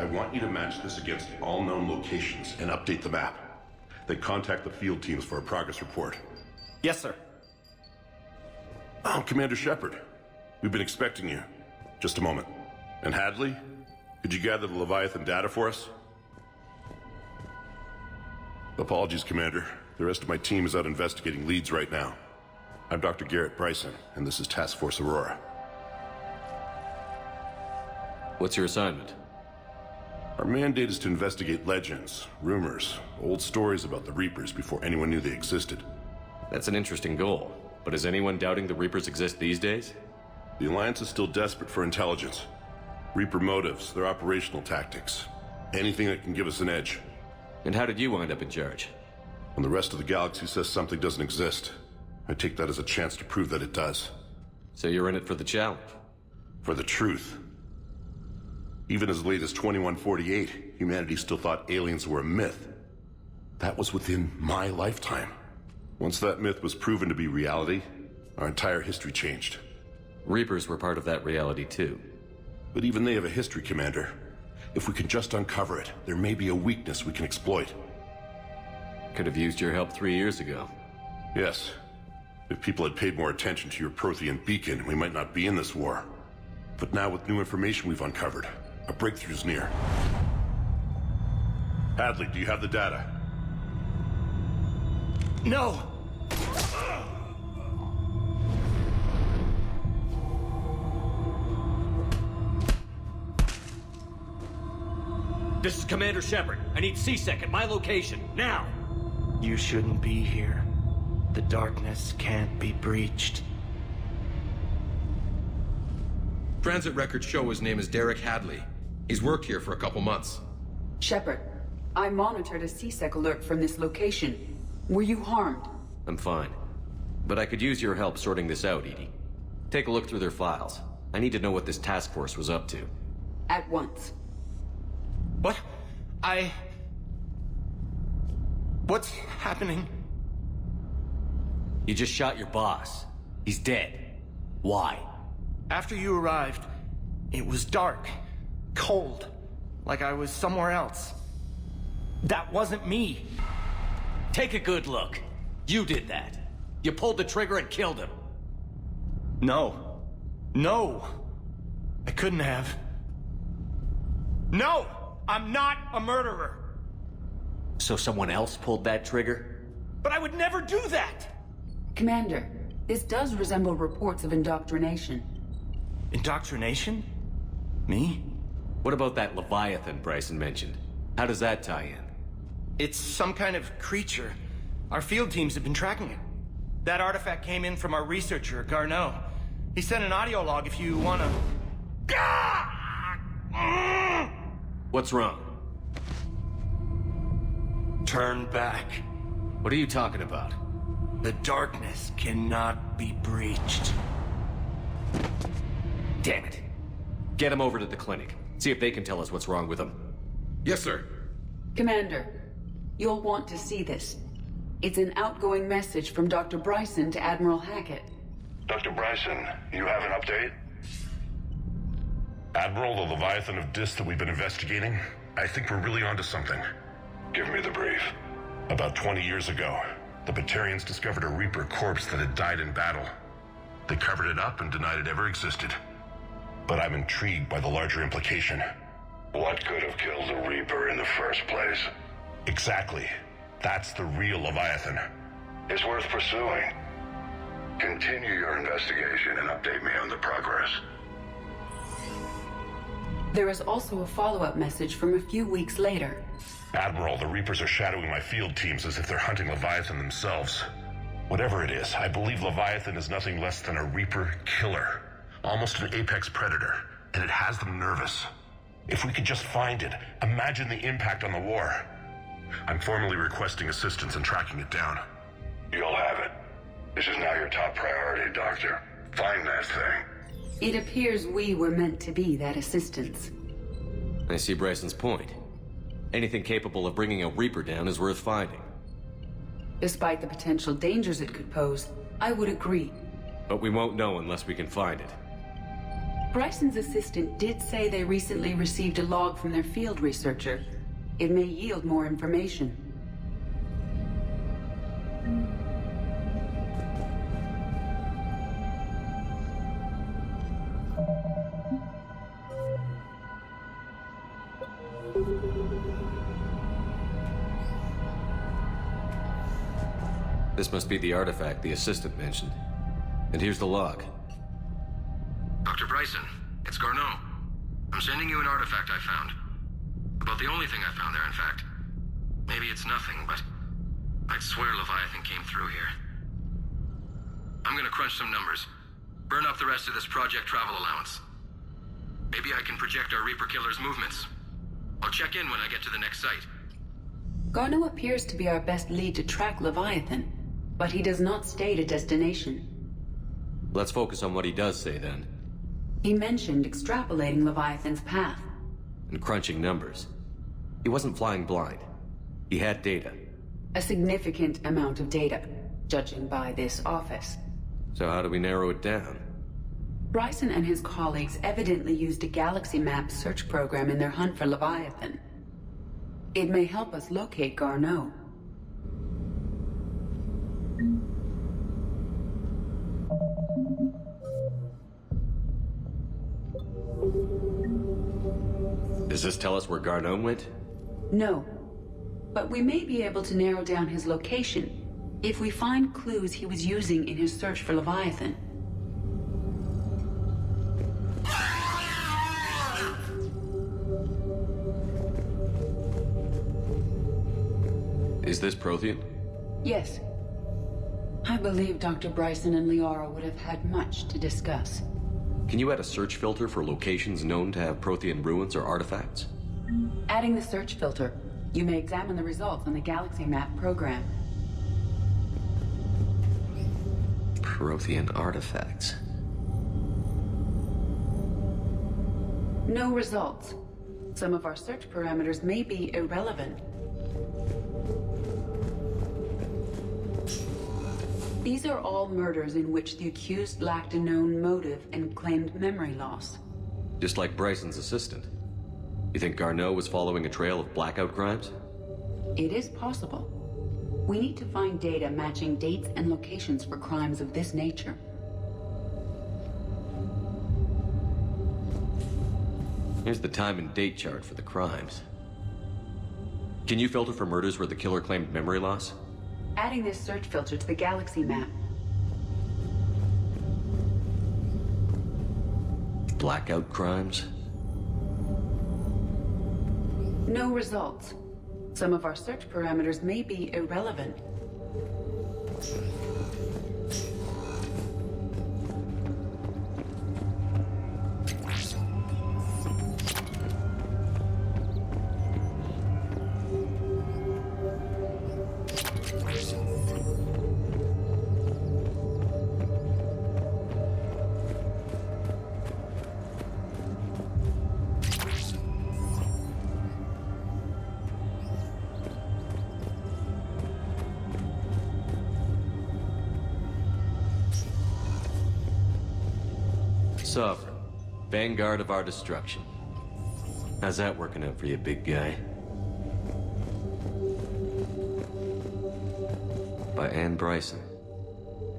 I want you to match this against all known locations and update the map. Then contact the field teams for a progress report. Yes, sir. Oh, Commander Shepard. We've been expecting you. Just a moment. And Hadley, could you gather the Leviathan data for us? Apologies, Commander. The rest of my team is out investigating leads right now. I'm Dr. Garrett Bryson, and this is Task Force Aurora. What's your assignment? Our mandate is to investigate legends, rumors, old stories about the Reapers before anyone knew they existed. That's an interesting goal, but is anyone doubting the Reapers exist these days? The Alliance is still desperate for intelligence. Reaper motives, their operational tactics. Anything that can give us an edge. And how did you wind up in charge? When the rest of the galaxy says something doesn't exist, I take that as a chance to prove that it does. So you're in it for the challenge? For the truth. Even as late as 2148, humanity still thought aliens were a myth. That was within my lifetime. Once that myth was proven to be reality, our entire history changed. Reapers were part of that reality too. But even they have a history, Commander. If we can just uncover it, there may be a weakness we can exploit. Could have used your help 3 years ago. Yes. If people had paid more attention to your Prothean beacon, we might not be in this war. But now with new information we've uncovered, a breakthrough's near. Hadley, do you have the data? No! This is Commander Shepard. I need C-Sec at my location, now! You shouldn't be here. The darkness can't be breached. Transit records show his name is Derek Hadley. He's worked here for a couple months. Shepard, I monitored a C-Sec alert from this location. Were you harmed? I'm fine. But I could use your help sorting this out, Edie. Take a look through their files. I need to know what this task force was up to. At once. What? What's happening? You just shot your boss. He's dead. Why? After you arrived, it was dark, cold, like I was somewhere else. That wasn't me. Take a good look. You did that. You pulled the trigger and killed him. No. No! I couldn't have. No! I'm not a murderer! So someone else pulled that trigger? But I would never do that! Commander, this does resemble reports of indoctrination. Indoctrination? Me? What about that Leviathan Bryson mentioned? How does that tie in? It's some kind of creature. Our field teams have been tracking it. That artifact came in from our researcher, Garneau. He sent an audio log if you wanna... What's wrong? Turn back. What are you talking about? The darkness cannot be breached. Damn it. Get him over to the clinic. See if they can tell us what's wrong with him. Yes, sir. Commander, you'll want to see this. It's an outgoing message from Dr. Bryson to Admiral Hackett. Dr. Bryson, you have an update? Admiral, the Leviathan of Dis that we've been investigating, I think we're really onto something. Give me the brief. About 20 years ago, the Batarians discovered a Reaper corpse that had died in battle. They covered it up and denied it ever existed. But I'm intrigued by the larger implication. What could have killed the Reaper in the first place? Exactly. That's the real Leviathan. It's worth pursuing. Continue your investigation and update me on the progress. There is also a follow-up message from a few weeks later. Admiral, the Reapers are shadowing my field teams as if they're hunting Leviathan themselves. Whatever it is, I believe Leviathan is nothing less than a Reaper killer. Almost an apex predator, and it has them nervous. If we could just find it, imagine the impact on the war. I'm formally requesting assistance in tracking it down. You'll have it. This is now your top priority, Doctor. Find that thing. It appears we were meant to be that assistance. I see Bryson's point. Anything capable of bringing a Reaper down is worth finding. Despite the potential dangers it could pose, I would agree. But we won't know unless we can find it. Bryson's assistant did say they recently received a log from their field researcher. It may yield more information. This must be the artifact the assistant mentioned. And here's the log. Dr. Bryson, it's Garneau. I'm sending you an artifact I found. About the only thing I found there, in fact. Maybe it's nothing, but I'd swear Leviathan came through here. I'm gonna crunch some numbers. Burn up the rest of this project travel allowance. Maybe I can project our Reaper Killer's movements. I'll check in when I get to the next site. Garneau appears to be our best lead to track Leviathan, but he does not state a destination. Let's focus on what he does say, then. He mentioned extrapolating Leviathan's path. And crunching numbers. He wasn't flying blind. He had data. A significant amount of data, judging by this office. So how do we narrow it down? Bryson and his colleagues evidently used a galaxy map search program in their hunt for Leviathan. It may help us locate Garneau. Does this tell us where Garneau went? No, but we may be able to narrow down his location if we find clues he was using in his search for Leviathan. Is this Prothean? Yes. I believe Dr. Bryson and Liara would have had much to discuss. Can you add a search filter for locations known to have Prothean ruins or artifacts? Adding the search filter, you may examine the results on the galaxy map program. Prothean artifacts. No results. Some of our search parameters may be irrelevant. These are all murders in which the accused lacked a known motive and claimed memory loss. Just like Bryson's assistant. You think Garneau was following a trail of blackout crimes? It is possible. We need to find data matching dates and locations for crimes of this nature. Here's the time and date chart for the crimes. Can you filter for murders where the killer claimed memory loss? Adding this search filter to the galaxy map. Blackout crimes? No results. Some of our search parameters may be irrelevant. Sovereign, vanguard of our destruction. How's that working out for you, big guy? By Anne Bryson,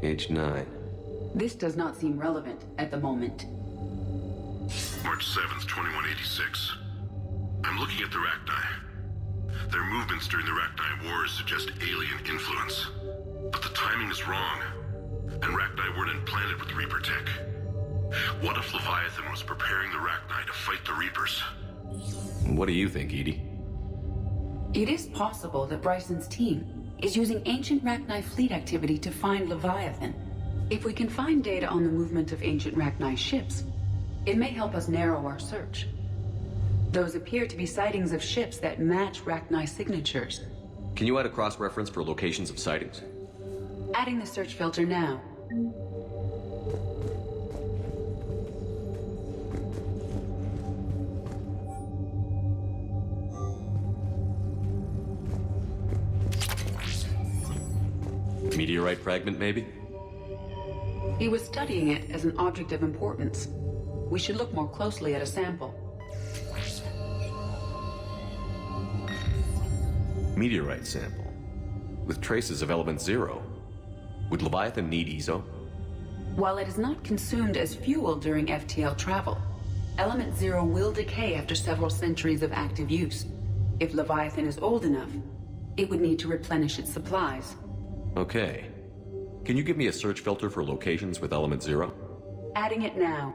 age 9. This does not seem relevant at the moment. March 7th, 2186. I'm looking at the Rachni. Their movements during the Rachni Wars suggest alien influence. But the timing is wrong. And Rachni weren't implanted with Reaper tech. What if Leviathan was preparing the Rachni to fight the Reapers? What do you think, Edie? It is possible that Bryson's team is using ancient Rachni fleet activity to find Leviathan. If we can find data on the movement of ancient Rachni ships, it may help us narrow our search. Those appear to be sightings of ships that match Rachni signatures. Can you add a cross-reference for locations of sightings? Adding the search filter now. Meteorite fragment, maybe? He was studying it as an object of importance. we should look more closely at a sample. Meteorite sample. With traces of element 0. Would Leviathan need EZO? While it is not consumed as fuel during FTL travel, element 0 will decay after several centuries of active use. If Leviathan is old enough, it would need to replenish its supplies. Okay. Can you give me a search filter for locations with element 0? Adding it now.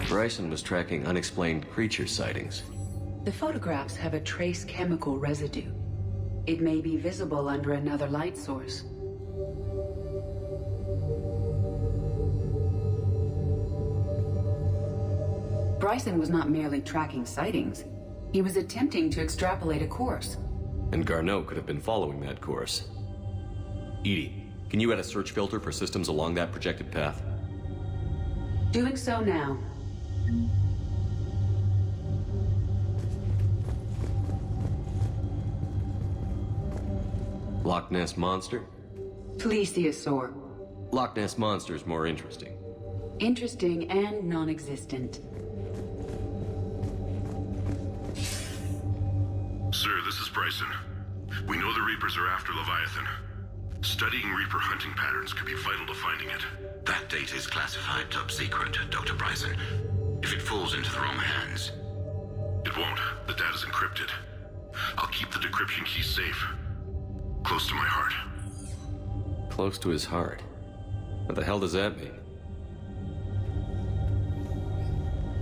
Bryson was tracking unexplained creature sightings. The photographs have a trace chemical residue. It may be visible under another light source. Bryson was not merely tracking sightings. He was attempting to extrapolate a course. And Garneau could have been following that course. EDI, can you add a search filter for systems along that projected path? Doing so now. Loch Ness Monster? Plesiosaur. Loch Ness Monster is more interesting. Interesting and non-existent. Sir, this is Bryson. We know the Reapers are after Leviathan. Studying Reaper hunting patterns could be vital to finding it. That data is classified top secret, Dr. Bryson. If it falls into the wrong hands... It won't. The data's encrypted. I'll keep the decryption key safe. Close to my heart. Close to his heart. What the hell does that mean?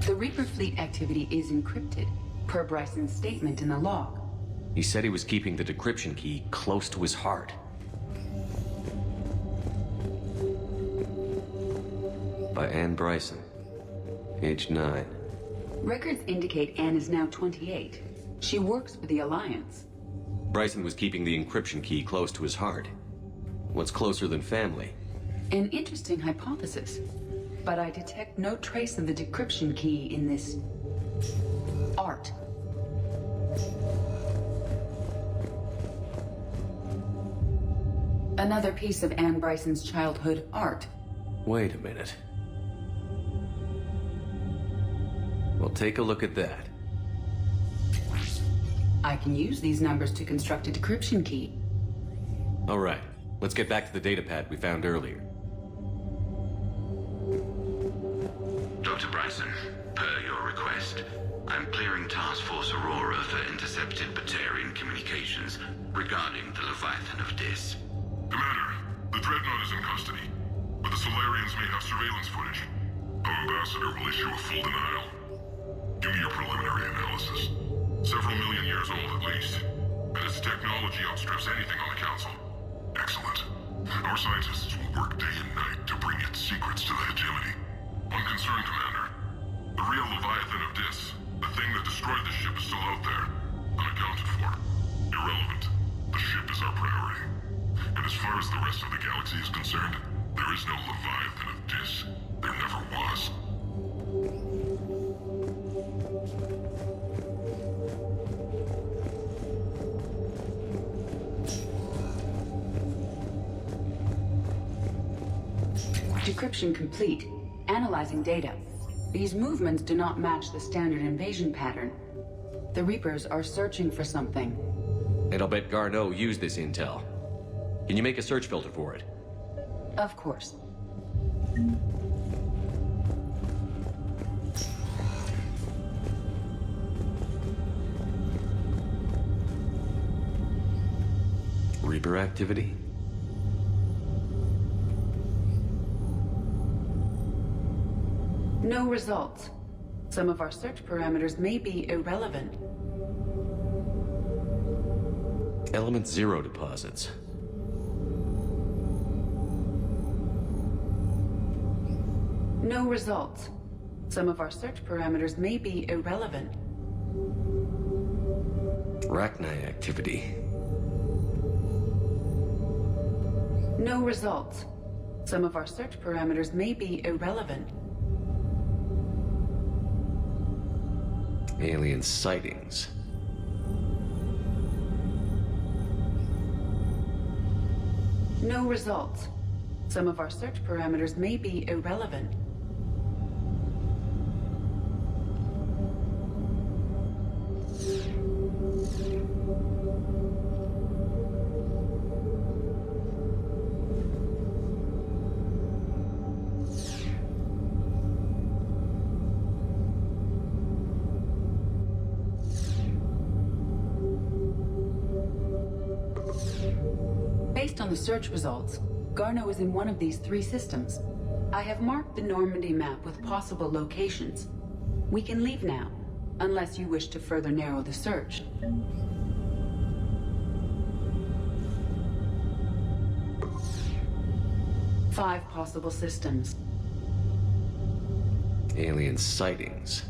The Reaper fleet activity is encrypted, per Bryson's statement in the log. He said he was keeping the decryption key close to his heart. By Anne Bryson, age 9. Records indicate Anne is now 28. She works for the Alliance. Bryson was keeping the encryption key close to his heart. What's closer than family? An interesting hypothesis, but I detect no trace of the decryption key in this... art. Another piece of Anne Bryson's childhood art. Wait a minute. Well, take a look at that. I can use these numbers to construct a decryption key. All right, let's get back to the datapad we found earlier. Dr. Bryson, per your request, I'm clearing Task Force Aurora for intercepted Batarian communications regarding the Leviathan of Dis. Commander, the Dreadnought is in custody, but the Solarians may have surveillance footage. Our ambassador will issue a full denial. Give me your preliminary analysis. Several million years old at least, and its technology outstrips anything on the Council. Excellent. Our scientists will work day and night to bring its secrets to the hegemony. Unconcerned, Commander. The real Leviathan of Dis, the thing that destroyed the ship, is still out there, unaccounted for. Irrelevant. The ship is our priority. And as far as the rest of the galaxy is concerned, there is no Leviathan of Dis. There never was. Decryption complete. Analyzing data. These movements do not match the standard invasion pattern. The Reapers are searching for something. And I'll bet Garneau used this intel. Can you make a search filter for it? Of course. Reaper activity? No results. Some of our search parameters may be irrelevant. Element 0 deposits. No results. Some of our search parameters may be irrelevant. Rachni activity. No results. Some of our search parameters may be irrelevant. Alien sightings. No results. Some of our search parameters may be irrelevant. Based on the search results, Garneau is in one of these 3 systems. I have marked the Normandy map with possible locations. We can leave now, unless you wish to further narrow the search. Five possible systems. Alien sightings.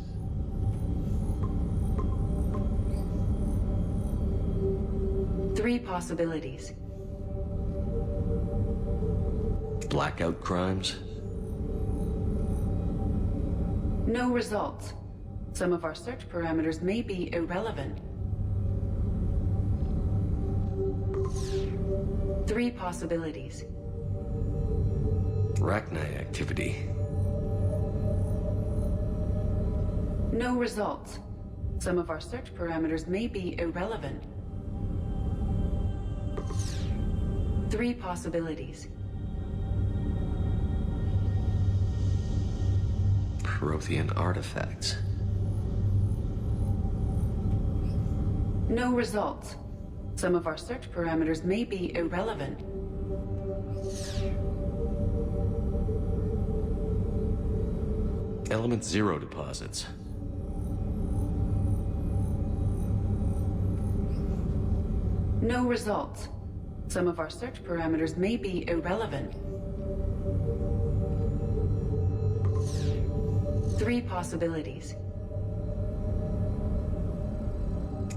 Three possibilities. Blackout crimes? No results. Some of our search parameters may be irrelevant. Three possibilities. Rachni activity. No results. Some of our search parameters may be irrelevant. Three possibilities. Prothean artifacts. No results. Some of our search parameters may be irrelevant. Element Zero deposits. No results. Some of our search parameters may be irrelevant. Three possibilities.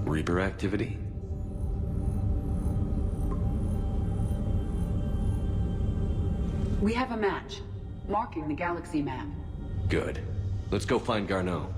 Reaper activity? We have a match, marking the galaxy map. Good. Let's go find Garneau.